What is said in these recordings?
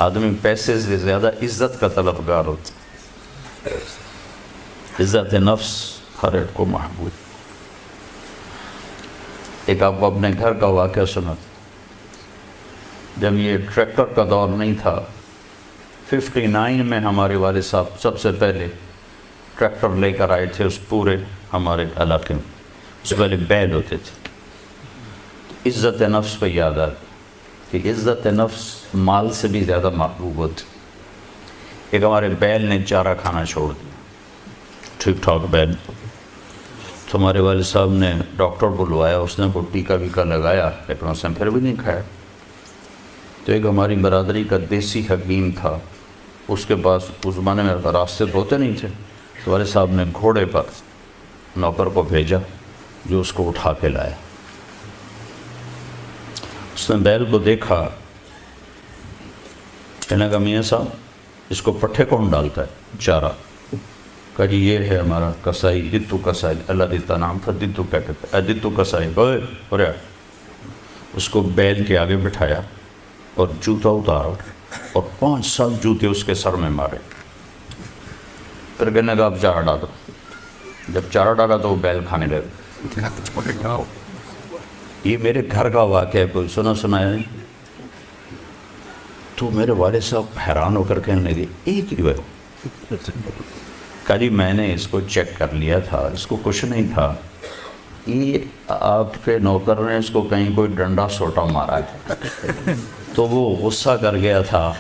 آدمی پیسے سے زیادہ عزت کا طلبگار ہوتا ہے. عزت نفس ہر ایک کو محبوب. ایک آپ کو اپنے گھر کا واقعہ سنا. جب یہ ٹریکٹر کا دور نہیں تھا، 59 میں ہمارے والد صاحب سب سے پہلے ٹریکٹر لے کر آئے تھے اس پورے ہمارے علاقے میں. اس سے پہلے بیل ہوتے تھے. عزت نفس پہ یاد آتی کہ عزت نفس مال سے بھی زیادہ محبوب ہوتی. ایک ہمارے بیل نے چارہ کھانا چھوڑ دیا، ٹھیک ٹھاک بیل. تو ہمارے والد صاحب نے ڈاکٹر بلوایا، اس نے کوئی ٹیکا ویکا لگایا، لیکن اس نے پھر بھی نہیں کھایا. تو ایک ہماری برادری کا دیسی حکیم تھا، اس کے پاس اس زمانے میں راستے ہوتے نہیں تھے، تو والد صاحب نے گھوڑے پر نوکر کو بھیجا جو اس کو اٹھا کے لایا. اس نے بیل کو دیکھا، کہنے کا میاں صاحب اس کو پٹھے کون ڈالتا ہے؟ چارہ. کہا جی یہ ہے ہمارا کسائی، دتو کسائی. اللہ دیتا نام تھا، دتو کیا کہتے ہیں، دتو کسائی. اور اس کو بیل کے آگے بٹھایا اور جوتا اتارا اور 5 سال جوتے اس کے سر میں مارے. پھر کہنے کا اب چارہ ڈالو. جب چارہ ڈالا تو وہ بیل کھانے لگا. یہ میرے گھر کا واقعہ ہے، کوئی سنایا نہیں. تو میرے والد صاحب حیران ہو کر کہنے لگے ایک ہی ہے. کہا جی میں نے اس کو چیک کر لیا تھا، اس کو کچھ نہیں تھا. یہ آپ کے نوکر نے اس کو کہیں کوئی ڈنڈا سوٹا مارا تھا، تو وہ غصہ کر گیا تھا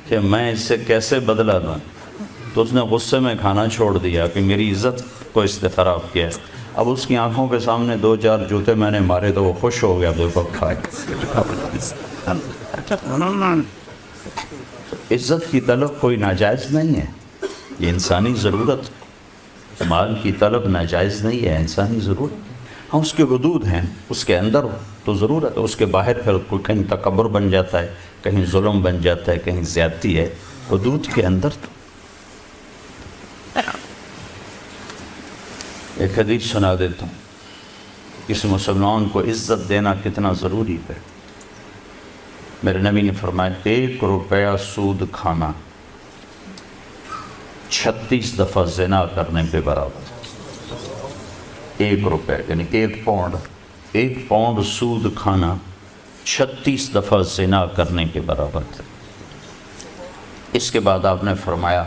کہ میں اس سے کیسے بدلا دوں. تو اس نے غصے میں کھانا چھوڑ دیا کہ میری عزت کو اس نے خراب کیا. اب اس کی آنکھوں کے سامنے 2-4 جوتے میں نے مارے تو وہ خوش ہو گیا. دیکھو کھائے. عزت کی طلب کوئی ناجائز نہیں ہے، یہ انسانی ضرورت. مال کی طلب ناجائز نہیں ہے، انسانی ضرورت. ہاں اس کے حدود ہیں، اس کے اندر تو ضرورت ہے، اس کے باہر پھر کوئی کہیں تکبر بن جاتا ہے، کہیں ظلم بن جاتا ہے، کہیں زیادتی ہے. حدود کے اندر تو. ایک حدیث سنا دیتا ہوں، کسی مسلمان کو عزت دینا کتنا ضروری ہے. میرے نبی نے فرمایا 1 روپیہ سود کھانا 36 دفعہ زنا کرنے پہ برابر. 1 روپیہ یعنی 1 پاؤنڈ سود کھانا 36 دفعہ زنا کرنے کے برابر تھا. اس کے بعد آپ نے فرمایا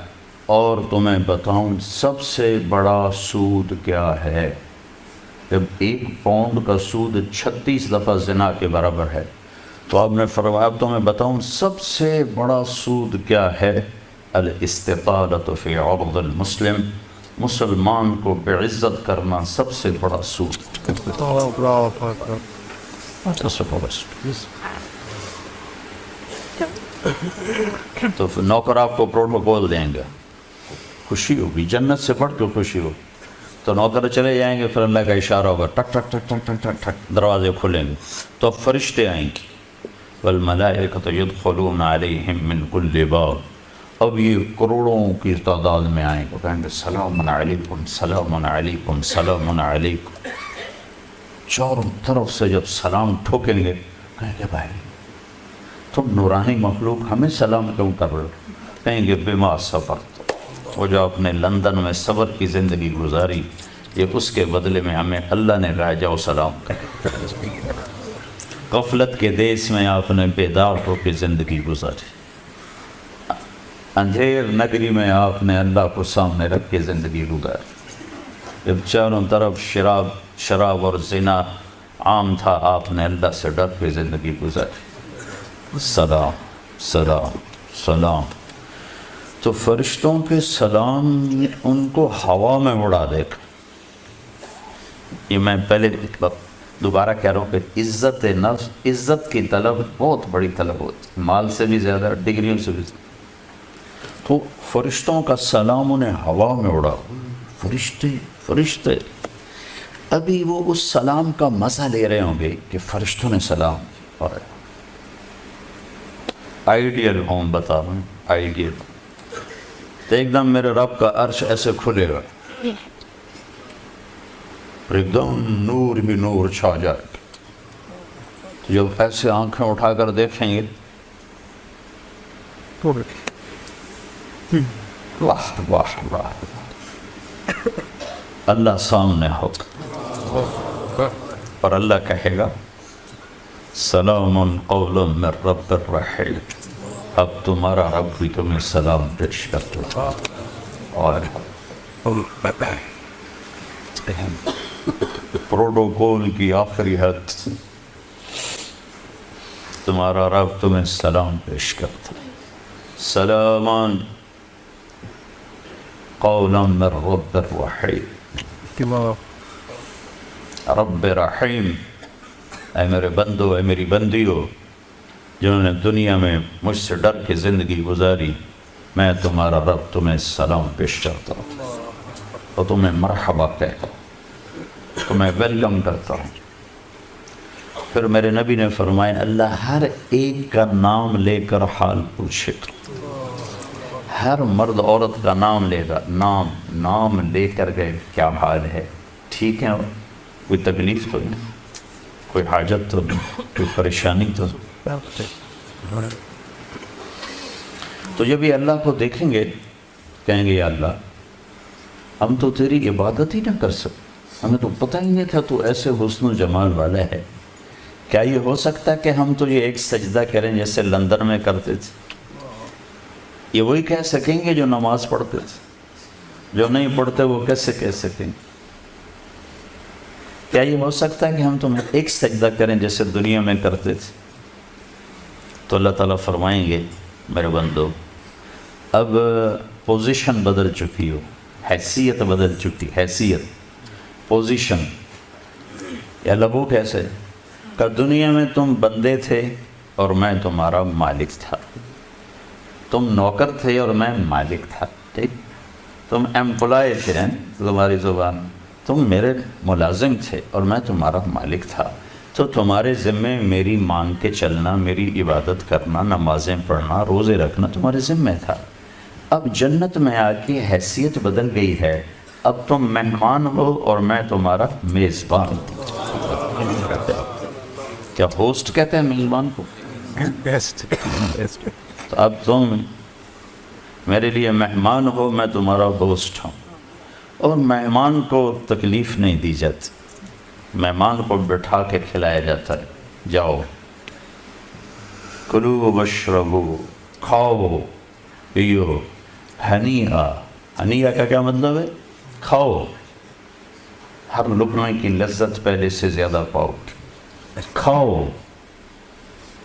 اور تمہیں بتاؤں سب سے بڑا سود کیا ہے؟ جب 1 پاؤنڈ کا سود 36 دفعہ زنا کے برابر ہے تو آپ نے فرمایا اب تمہیں بتاؤں سب سے بڑا سود کیا ہے؟ الاستطالۃ فی عرض المسلم، مسلمان کو بعزت کرنا سب سے بڑا سود. تو نوکر آپ کو پروٹوکول دیں گے، خوشی ہوگی، جنت سے بڑھ کے خوشی ہوگی. تو نوکر چلے جائیں گے، پھر اللہ کا اشارہ ہوگا، ٹک ٹک ٹک ٹک ٹک ٹک ٹک دروازے کھلیں گے تو اب فرشتے آئیں گے. والملائکۃ یدخلون علیہم من کل باب. اب یہ کروڑوں کی تعداد میں آئیں گے، کہیں گے سلام علیکم سلام علیکم سلام علیکم. چاروں طرف سے جب سلام ٹھوکیں گے کہیں گے بھائی تم نورانی مخلوق ہمیں سلام کیوں کر رہے ہو؟ کہیں گے بما صبرت، وہ جو آپ نے لندن میں صبر کی زندگی گزاری، یہ اس کے بدلے میں ہمیں اللہ نے کہا جاؤ سلام کر. غفلت کے دیس میں آپ نے بیدار ہو کے زندگی گزاری، اندھیر نگری میں آپ نے اللہ کو سامنے رکھ کے زندگی گزاری. جب چاروں طرف شراب اور زنا عام تھا آپ نے اللہ سے ڈر کے زندگی گزاری. سلام سلام سلام. تو فرشتوں کے سلام ان کو ہوا میں اڑا دے گا. یہ میں پہلے دوبارہ کہہ رہا ہوں کہ عزت نفس، عزت کی طلب بہت بڑی طلب ہوتی ہے، مال سے بھی زیادہ، ڈگریوں سے بھی زیادہ. تو فرشتوں کا سلام انہیں ہوا میں اڑا. فرشتے ابھی وہ اس سلام کا مزہ لے رہے ہوں گے کہ فرشتوں نے سلام. اور آئیڈیل ہوم بتا رہا ہوں، آئیڈیل. تو ایک دم میرے رب کا عرش ایسے کھلے گا، ایک دم نور ہی نور چھا جائے. جب ایسے آنکھیں اٹھا کر دیکھیں گے واہ واہ واہ، اللہ سامنے ہوگا اور اللہ کہے گا سلام قول من رب الرحیم، اب تمہارا رب بھی تمہیں سلام پیش کرتا ہے۔ اور پروٹوکول کی آخری حد، تمہارا رب تمہیں سلام پیش کرتا ہے، سلامان قولا من رب الرحیم، رب رحیم، اے میرے بندو، اے میری بندیو جنہوں نے دنیا میں مجھ سے ڈر کے زندگی گزاری، میں تمہارا رب تمہیں سلام پیش کرتا ہوں اور تمہیں مرحبا کہتا ہوں، تمہیں ویلکم کرتا ہوں۔ پھر میرے نبی نے فرمایا اللہ ہر ایک کا نام لے کر حال پوچھے گا، ہر مرد عورت کا نام لے گا، نام لے کر گئے، کیا حال ہے، ٹھیک ہے، کوئی تکلیف تو نہیں، کوئی حاجت تو نہیں، کوئی پریشانی تو نہیں۔ تو جب یہ اللہ کو دیکھیں گے کہیں گے یا اللہ ہم تو تیری عبادت ہی نہ کر سکتے، ہمیں تو پتہ ہی نہیں تھا تو ایسے حسن و جمال والا ہے، کیا یہ ہو سکتا ہے کہ ہم تو یہ ایک سجدہ کریں جیسے لندن میں کرتے تھے؟ یہ وہی کہہ سکیں گے جو نماز پڑھتے تھے، جو نہیں پڑھتے وہ کیسے کہہ سکیں گے؟ کیا یہ ہو سکتا ہے کہ ہم تمہیں ایک سجدہ کریں جیسے دنیا میں کرتے تھے؟ تو اللہ تعالیٰ فرمائیں گے میرے بندو اب پوزیشن بدل چکی ہو، حیثیت بدل چکی، حیثیت، پوزیشن۔ یا لبو کیسے کہ دنیا میں تم بندے تھے اور میں تمہارا مالک تھا، تم نوکر تھے اور میں مالک تھا، ٹھیک، تم ایمپلائی تھے، تمہاری زبان، تم میرے ملازم تھے اور میں تمہارا مالک تھا، تو تمہارے ذمے میری مانگ کے چلنا، میری عبادت کرنا، نمازیں پڑھنا، روزے رکھنا تمہارے ذمے تھا۔ اب جنت میں آ کے حیثیت بدل گئی ہے، اب تم مہمان ہو اور میں تمہارا میزبان ہوں۔ کیا ہوسٹ کہتے ہیں میزبان کو؟ تو اب تم میرے لیے مہمان ہو، میں تمہارا ہوسٹ ہوں، اور مہمان کو تکلیف نہیں دی جاتی، مہمان کو بٹھا کے کھلایا جاتا ہے، جاؤ کلو واشربو، کھاؤ پیو، ہنیئا، ہنیئا کا کیا مطلب ہے؟ کھاؤ، ہر لقمے کی لذت پہلے سے زیادہ پاؤ، کھاؤ،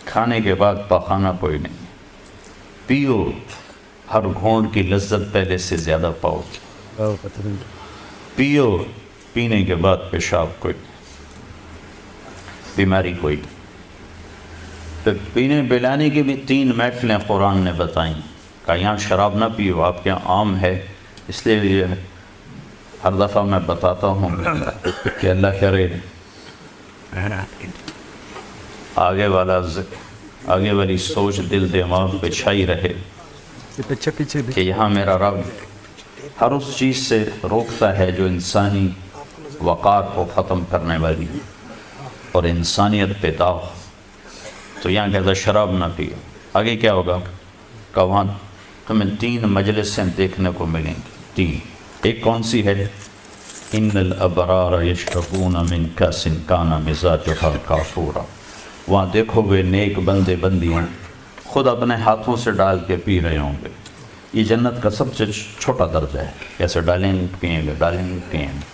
کھانے کے بعد پاخانہ کوئی نہیں، پیو، ہر گھونٹ کی لذت پہلے سے زیادہ پاؤ، پیو، پینے کے بعد پیشاب کوئی نہیں، بیماری کوئی نہیں۔ پھر پینے پلانے کی بھی 3 محفلیں قرآن نے بتائیں کہ یہاں شراب نہ پیو، آپ کے یہاں عام ہے، اس لیے ہر دفعہ میں بتاتا ہوں کہ اللہ کرے آگے والی سوچ دل دماغ پہ چھائی رہے کہ یہاں میرا رب ہر اس چیز سے روکتا ہے جو انسانی وقار کو ختم کرنے والی اور انسانیت پہ داغ۔ تو یہاں کہتا شراب نہ پیو، آگے کیا ہوگا کہ وہاں تمہیں 3 مجلسیں دیکھنے کو ملیں گی، 3۔ ایک کون سی ہے؟ ان الابرار یشربون من کاس کان مزاجها کافورا، وہاں دیکھو گے نیک بندے بندیاں خود اپنے ہاتھوں سے ڈال کے پی رہے ہوں گے۔ یہ جنت کا سب سے چھوٹا درجہ ہے، کیسے ڈالیں گے پیئیں گے، ڈالیں گے پیئیں گے۔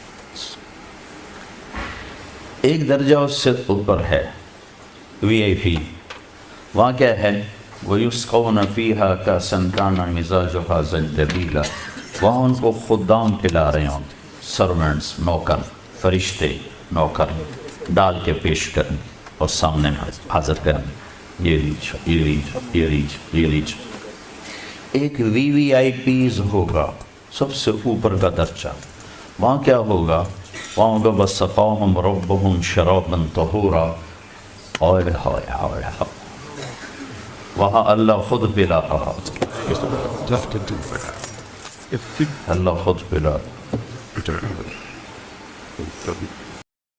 ایک درجہ اس سے اوپر ہے VIP، وہاں کیا ہے؟ وَيُسْقَوْنَ فِيهَا كَأْسًا كَانَ مِزَاجُهَا زَنْجَبِيلًا، وہاں ان کو خدام پلا رہے ہوں، سرونٹس، نوکر، فرشتے نوکر ڈال کے پیش کریں اور سامنے حاضر کریں، یہ لیج۔ ایک VVIPs ہوگا، سب سے اوپر کا درجہ، وہاں کیا ہوگا؟ وہاں ہوگا وَسَقَاهُمْ رَبُّهُمْ شَرَابًا طَهُورًا، وہاں اللہ خود پلا رہا، اللہ خود پلا رہا۔